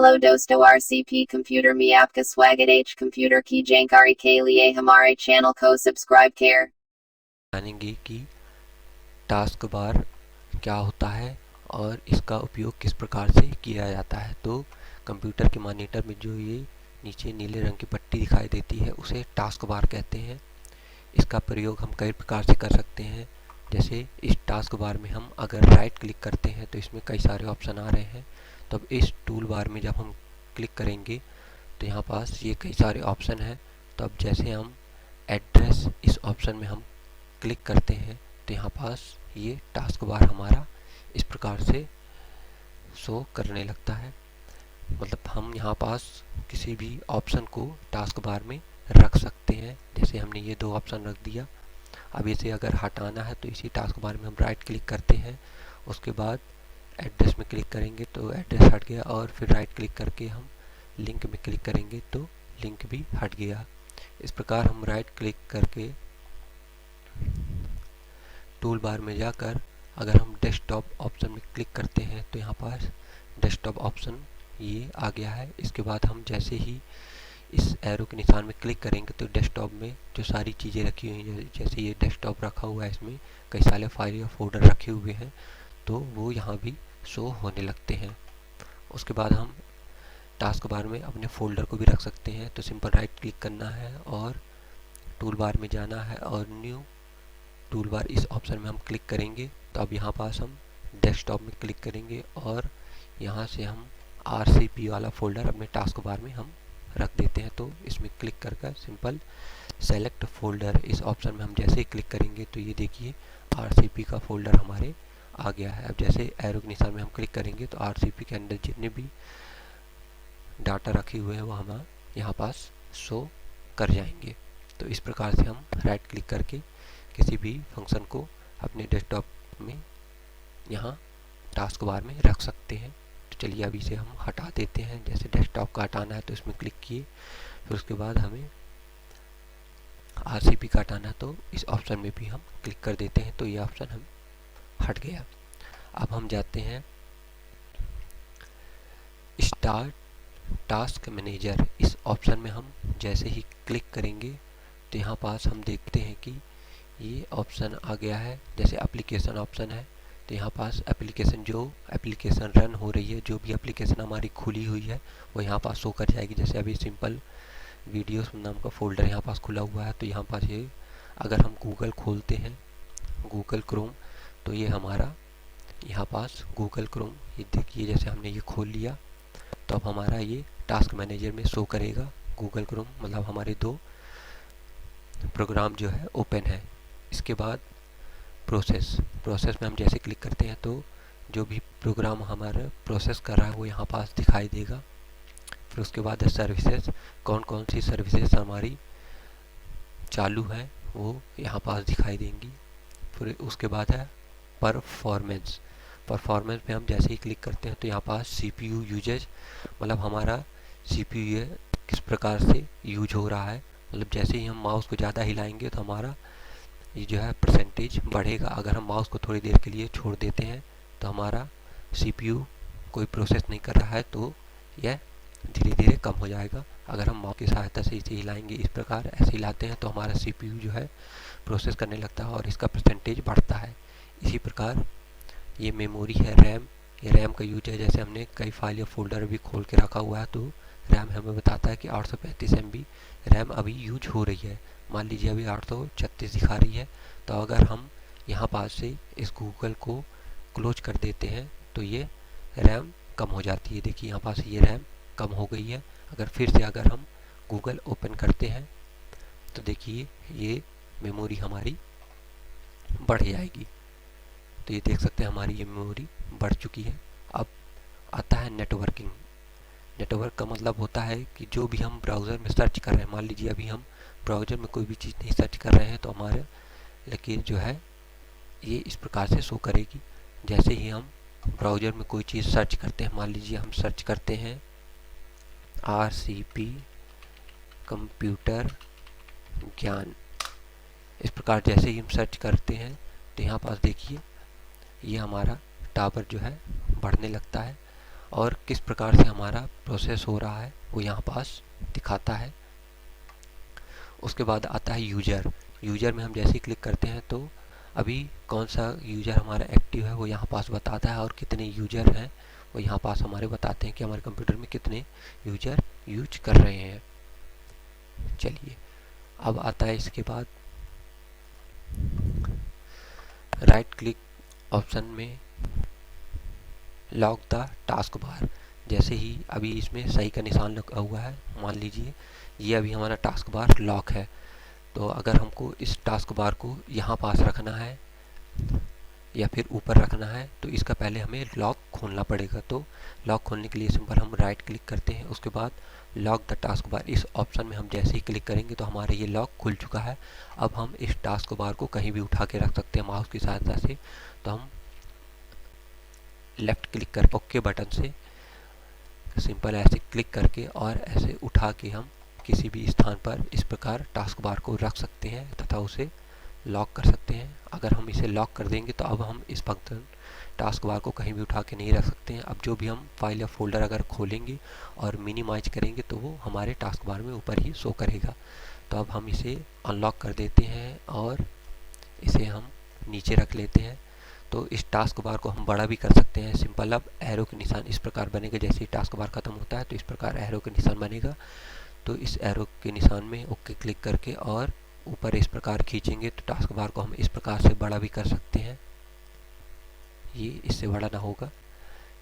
Hello दोस्तों RCP computer में आपका स्वागत है। कंप्यूटर की जानकारी के लिए हमारे चैनल को सब्सक्राइब करें। जानेंगे कि टास्क बार क्या होता है और इसका उपयोग किस प्रकार से किया जाता है। तो कंप्यूटर के मॉनिटर में जो ये नीचे नीले रंग की पट्टी दिखाई देती है उसे टास्क बार कहते हैं। इसका प्रयोग हम कई प्रकार से कर सकते हैं। जैसे इस टास्क बार में हम अगर राइट क्लिक करते हैं तो इसमें कई सारे ऑप्शन आ रहे हैं। तो अब इस टूल बार में जब हम क्लिक करेंगे तो यहाँ पास ये कई सारे ऑप्शन हैं। तो अब जैसे हम एड्रेस इस ऑप्शन में हम क्लिक करते हैं तो यहाँ पास ये टास्क बार हमारा इस प्रकार से शो करने लगता है। मतलब हम यहाँ पास किसी भी ऑप्शन को टास्क बार में रख सकते हैं। जैसे हमने ये दो ऑप्शन रख दिया। अब इसे अगर हटाना है तो इसी टास्क बार में हम राइट क्लिक करते हैं, उसके बाद एड्रेस में क्लिक करेंगे तो एड्रेस हट गया, और फिर राइट क्लिक करके हम लिंक में क्लिक करेंगे तो लिंक भी हट गया। इस प्रकार हम राइट क्लिक करके टूल बार में जाकर अगर हम डेस्कटॉप ऑप्शन में क्लिक करते हैं तो यहाँ पास डेस्कटॉप ऑप्शन ये आ गया है। इसके बाद हम जैसे ही इस एरो के निशान में क्लिक करेंगे तो डेस्कटॉप में जो सारी चीज़ें रखी हुई हैं, जैसे ये डेस्कटॉप रखा हुआ है, इसमें कई सारे फाइल या फोल्डर रखे हुए हैं तो वो यहाँ भी शो होने लगते हैं। उसके बाद हम टास्क बार में अपने फोल्डर को भी रख सकते हैं। तो सिंपल राइट क्लिक करना है और टूल बार में जाना है और न्यू टूल बार इस ऑप्शन में हम क्लिक करेंगे। तो अब यहाँ पास हम डेस्कटॉप में क्लिक करेंगे और यहाँ से हम आरसीपी वाला फोल्डर अपने टास्क बार में हम रख देते हैं। तो इसमें क्लिक कर सिंपल सेलेक्ट फोल्डर इस ऑप्शन में हम जैसे ही क्लिक करेंगे तो ये देखिए आरसीपी का फोल्डर हमारे आ गया है। अब जैसे एरो के निशान में हम क्लिक करेंगे तो आरसीपी के अंदर जितने भी डाटा रखे हुए हैं वो हम यहाँ पास शो कर जाएंगे। तो इस प्रकार से हम राइट क्लिक करके किसी भी फंक्शन को अपने डेस्कटॉप में यहाँ टास्क बार में रख सकते हैं। तो चलिए अभी इसे हम हटा देते हैं। जैसे डेस्कटॉप का हटाना है तो इसमें क्लिक किए, फिर उसके बाद हमें आरसीपी का हटाना है तो इस ऑप्शन में भी हम क्लिक कर देते हैं तो ये ऑप्शन हम हट गया। अब हम जाते हैं स्टार्ट टास्क मैनेजर इस ऑप्शन में हम जैसे ही क्लिक करेंगे तो यहाँ पास हम देखते हैं कि ये ऑप्शन आ गया है। जैसे एप्लीकेशन ऑप्शन है तो यहाँ पास एप्लीकेशन जो एप्लीकेशन रन हो रही है, जो भी एप्लीकेशन हमारी खुली हुई है वो यहाँ पास शो कर जाएगी। जैसे अभी सिंपल वीडियोस नाम का फोल्डर यहाँ पास खुला हुआ है तो यहाँ पास ये अगर हम गूगल खोलते हैं, गूगल क्रोम, तो ये हमारा यहाँ पास गूगल क्रोम, ये देखिए जैसे हमने ये खोल लिया तो अब हमारा ये टास्क मैनेजर में शो करेगा गूगल क्रोम। मतलब हमारे दो प्रोग्राम जो है ओपन है। इसके बाद प्रोसेस में हम जैसे क्लिक करते हैं तो जो भी प्रोग्राम हमारा प्रोसेस कर रहा है वो यहाँ पास दिखाई देगा। फिर उसके बाद सर्विसेज, कौन कौन सी सर्विसेज हमारी चालू है वो यहाँ पास दिखाई देंगी। फिर उसके बाद है परफॉर्मेंस। परफॉर्मेंस में हम जैसे ही क्लिक करते हैं तो यहाँ पास सीपीयू यूजेज, मतलब हमारा सीपीयू किस प्रकार से यूज हो रहा है। मतलब जैसे ही हम माउस को ज़्यादा हिलाएंगे तो हमारा ये जो है परसेंटेज बढ़ेगा। अगर हम माउस को थोड़ी देर के लिए छोड़ देते हैं तो हमारा सीपीयू कोई प्रोसेस नहीं कर रहा है तो यह धीरे धीरे कम हो जाएगा। अगर हम माउस की सहायता से इसे हिलाएंगे, इस प्रकार ऐसे हिलाते हैं तो हमारा सीपीयू जो है प्रोसेस करने लगता है और इसका परसेंटेज बढ़ता है। इसी प्रकार ये मेमोरी है रैम, ये रैम का यूज है। जैसे हमने कई फाइल या फोल्डर भी खोल के रखा हुआ है तो रैम हमें बताता है कि 835 MB रैम अभी यूज हो रही है। मान लीजिए अभी 836 दिखा रही है तो अगर हम यहाँ पास से इस गूगल को क्लोज कर देते हैं तो ये रैम कम हो जाती है। देखिए यहाँ पास ये रैम कम हो गई है। अगर फिर से अगर हम गूगल ओपन करते हैं तो देखिए ये मेमोरी हमारी बढ़ जाएगी। तो ये देख सकते हैं हमारी ये मेमोरी बढ़ चुकी है। अब आता है नेटवर्किंग। नेटवर्क का मतलब होता है कि जो भी हम ब्राउज़र में सर्च कर रहे हैं, मान लीजिए अभी हम ब्राउज़र में कोई भी चीज़ नहीं सर्च कर रहे हैं तो हमारे लकीर जो है ये इस प्रकार से शो करेगी। जैसे ही हम ब्राउज़र में कोई चीज़ सर्च करते हैं, मान लीजिए हम सर्च करते हैं आरसीपी कंप्यूटर ज्ञान, इस प्रकार जैसे ही हम सर्च करते हैं तो यहाँ पास देखिए ये हमारा टावर जो है बढ़ने लगता है और किस प्रकार से हमारा प्रोसेस हो रहा है वो यहाँ पास दिखाता है। उसके बाद आता है यूजर। यूजर में हम जैसे ही क्लिक करते हैं तो अभी कौन सा यूजर हमारा एक्टिव है वो यहाँ पास बताता है, और कितने यूजर हैं वो यहाँ पास हमारे बताते हैं कि हमारे कंप्यूटर में कितने यूजर यूज कर रहे हैं। चलिए अब आता है इसके बाद राइट क्लिक ऑप्शन में लॉक द टास्क बार। जैसे ही अभी इसमें सही का निशान लगा हुआ है, मान लीजिए ये अभी हमारा टास्क बार लॉक है, तो अगर हमको इस टास्क बार को यहाँ पास रखना है या फिर ऊपर रखना है तो इसका पहले हमें लॉक खोलना पड़ेगा। तो लॉक खोलने के लिए सिंपल हम राइट क्लिक करते हैं, उसके बाद लॉक द टास्क बार इस ऑप्शन में हम जैसे ही क्लिक करेंगे तो हमारा ये लॉक खुल चुका है। अब हम इस टास्क बार को कहीं भी उठा के रख सकते हैं माउस की सहायता से। तो हम लेफ्ट क्लिक कर ओके बटन से सिंपल ऐसे क्लिक करके और ऐसे उठा के हम किसी भी स्थान पर इस प्रकार टास्क बार को रख सकते हैं तथा उसे लॉक कर सकते हैं। अगर हम इसे लॉक कर देंगे तो अब हम इस फंक्शन टास्क बार को कहीं भी उठा के नहीं रख सकते हैं। अब जो भी हम फाइल या फोल्डर अगर खोलेंगे और मिनिमाइज करेंगे तो वो हमारे टास्क बार में ऊपर ही शो करेगा। तो अब हम इसे अनलॉक कर देते हैं और इसे हम नीचे रख लेते हैं। तो इस टास्क बार को हम बड़ा भी कर सकते हैं। सिंपल अब एरो के निशान इस प्रकार बनेगा, जैसे ही टास्क बार खत्म होता है तो इस प्रकार एरो के निशान बनेगा। तो इस एरो के निशान में ओके क्लिक करके और ऊपर इस प्रकार खींचेंगे तो टास्क बार को हम इस प्रकार से बड़ा भी कर सकते हैं। ये इससे बड़ा ना होगा,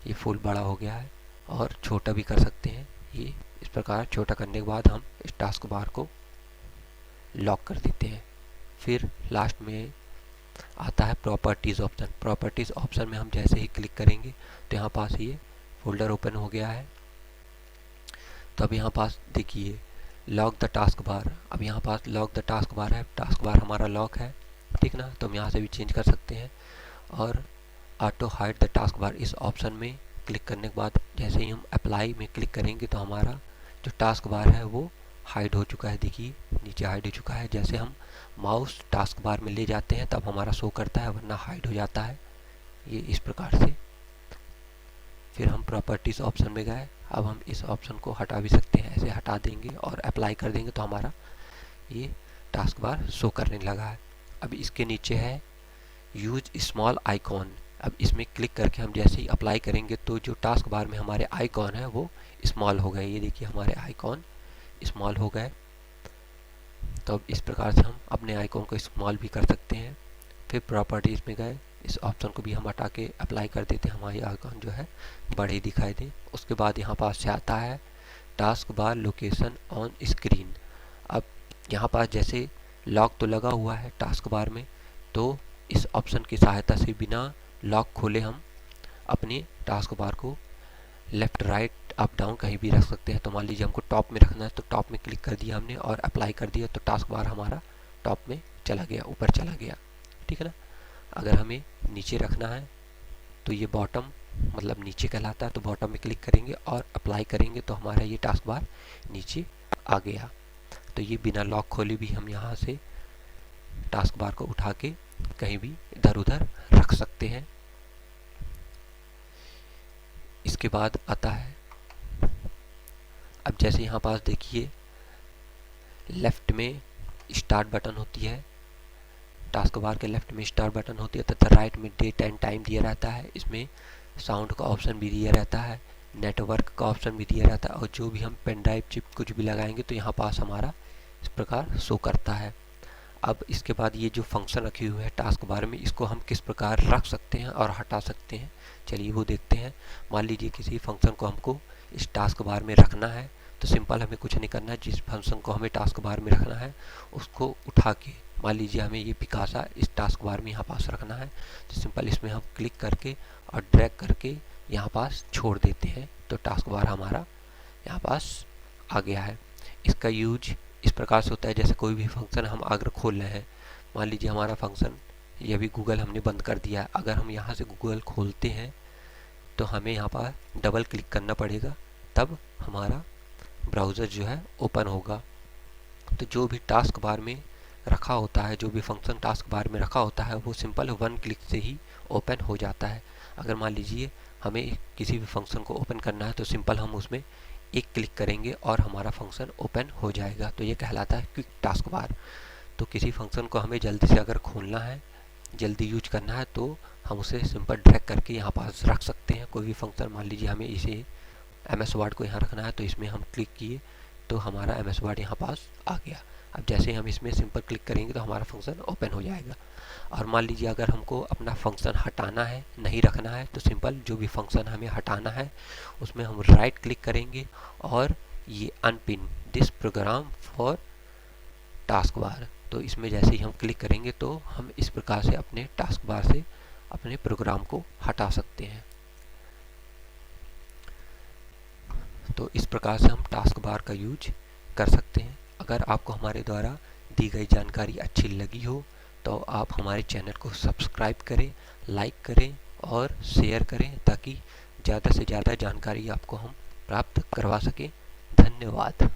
ये फुल बड़ा हो गया है, और छोटा भी कर सकते हैं। ये इस प्रकार छोटा करने के बाद हम इस टास्क बार को लॉक कर देते हैं। फिर लास्ट में आता है प्रॉपर्टीज़ ऑप्शन। प्रॉपर्टीज़ ऑप्शन में हम जैसे ही क्लिक करेंगे तो यहाँ पास ये फोल्डर ओपन हो गया है। तो अब यहाँ पास देखिए लॉक द टास्क बार, अब यहाँ पास लॉक द टास्क बार है, टास्क बार हमारा लॉक है, ठीक ना। तो हम यहाँ से भी चेंज कर सकते हैं। और auto hide the task bar इस ऑप्शन में क्लिक करने के बाद जैसे ही हम अप्लाई में क्लिक करेंगे तो हमारा जो टास्क बार है वो हाइड हो चुका है। देखिए नीचे हाइड हो चुका है। जैसे हम माउस टास्क बार में ले जाते हैं तब हमारा शो करता है, वरना हाइड हो जाता है, ये इस प्रकार से। फिर हम प्रॉपर्टीज़ ऑप्शन में गए। अब हम इस ऑप्शन को हटा भी सकते हैं, ऐसे हटा देंगे और अप्लाई कर देंगे तो हमारा ये टास्क बार शो करने लगा है। अब इसके नीचे है यूज स्मॉल आइकॉन। अब इसमें क्लिक करके हम जैसे ही अप्लाई करेंगे तो जो टास्क बार में हमारे आइकॉन है वो स्मॉल हो गए। ये देखिए हमारे आइकॉन स्मॉल हो गए। तो अब इस प्रकार से हम अपने आइकॉन को स्मॉल भी कर सकते हैं। फिर प्रॉपर्टीज़ में गए, इस ऑप्शन को भी हम हटा के अप्लाई कर देते हैं, हमारी आइकॉन जो है बड़े दिखाई दे। उसके बाद यहाँ पास से आता है task bar location on screen. अब यहाँ पास जैसे लॉक तो लगा हुआ है टास्क बार में, तो इस ऑप्शन की सहायता से बिना लॉक खोले हम अपने टास्क बार को लेफ्ट राइट अप डाउन कहीं भी रख सकते हैं। तो मान लीजिए हमको टॉप में रखना है तो टॉप में क्लिक कर दिया हमने और अप्लाई कर दिया तो टास्क बार हमारा टॉप में चला गया, ऊपर चला गया, ठीक है ना। अगर हमें नीचे रखना है तो ये बॉटम मतलब नीचे कहलाता है, तो बॉटम में क्लिक करेंगे और अप्लाई करेंगे तो हमारा ये टास्क बार नीचे आ गया। तो ये बिना लॉक खोले भी हम यहाँ से टास्क बार को उठा के कहीं भी इधर उधर रख सकते हैं। इसके बाद आता है, अब जैसे यहाँ पास देखिए लेफ्ट में स्टार्ट बटन होती है, टास्क बार के लेफ्ट में स्टार्ट बटन होती है तथा राइट में डेट एंड टाइम दिया रहता है। इसमें साउंड का ऑप्शन भी दिया रहता है, नेटवर्क का ऑप्शन भी दिया रहता है, और जो भी हम पेन ड्राइव चिप कुछ भी लगाएंगे तो यहाँ पास हमारा इस प्रकार शो करता है। अब इसके बाद ये जो फंक्शन रखे हुए हैं टास्क बार में, इसको हम किस प्रकार रख सकते हैं और हटा सकते हैं, चलिए वो देखते हैं। मान लीजिए किसी फंक्शन को हमको इस टास्क बार में रखना है, तो सिंपल हमें कुछ नहीं करना है, जिस फंक्शन को हमें टास्क बार में रखना है उसको उठा के, मान लीजिए हमें ये पिकासा इस टास्क बार में यहाँ पास रखना है, तो सिंपल इसमें हम क्लिक करके और ड्रैग करके यहाँ पास छोड़ देते हैं तो टास्क बार हमारा यहाँ पास आ गया है। इसका यूज इस प्रकार से होता है, जैसे कोई भी फंक्शन हम अगर खोल रहे हैं, मान लीजिए हमारा फंक्शन ये भी गूगल हमने बंद कर दिया है, अगर हम यहाँ से गूगल खोलते हैं तो हमें यहाँ पर डबल क्लिक करना पड़ेगा, तब हमारा ब्राउज़र जो है ओपन होगा। तो जो भी टास्क बार में रखा होता है, जो भी फंक्शन टास्क बार में रखा होता है, वो सिंपल वन क्लिक से ही ओपन हो जाता है। अगर मान लीजिए हमें किसी भी फंक्शन को ओपन करना है तो सिंपल हम उसमें एक क्लिक करेंगे और हमारा फंक्शन ओपन हो जाएगा। तो ये कहलाता है क्विक टास्क बार। तो किसी फंक्शन को हमें जल्दी से अगर खोलना है, जल्दी यूज करना है, तो हम उसे सिंपल ड्रैग करके यहाँ पास रख सकते हैं। कोई भी फंक्शन, मान लीजिए हमें इसे MS वर्ड को यहाँ रखना है, तो इसमें हम क्लिक किए तो हमारा MS वर्ड यहाँ पास आ गया। अब जैसे हम इसमें सिंपल क्लिक करेंगे तो हमारा फंक्शन ओपन हो जाएगा। और मान लीजिए अगर हमको अपना फंक्शन हटाना है, नहीं रखना है, तो सिंपल जो भी फंक्शन हमें हटाना है उसमें हम राइट क्लिक करेंगे और ये unpin this program for task bar, तो इसमें जैसे ही हम क्लिक करेंगे तो हम इस प्रकार से अपने टास्क बार से अपने प्रोग्राम को हटा सकते हैं। तो इस प्रकार से हम टास्क बार का यूज कर सकते हैं। अगर आपको हमारे द्वारा दी गई जानकारी अच्छी लगी हो तो आप हमारे चैनल को सब्सक्राइब करें, लाइक करें और शेयर करें, ताकि ज़्यादा से ज़्यादा जानकारी आपको हम प्राप्त करवा सकें। धन्यवाद।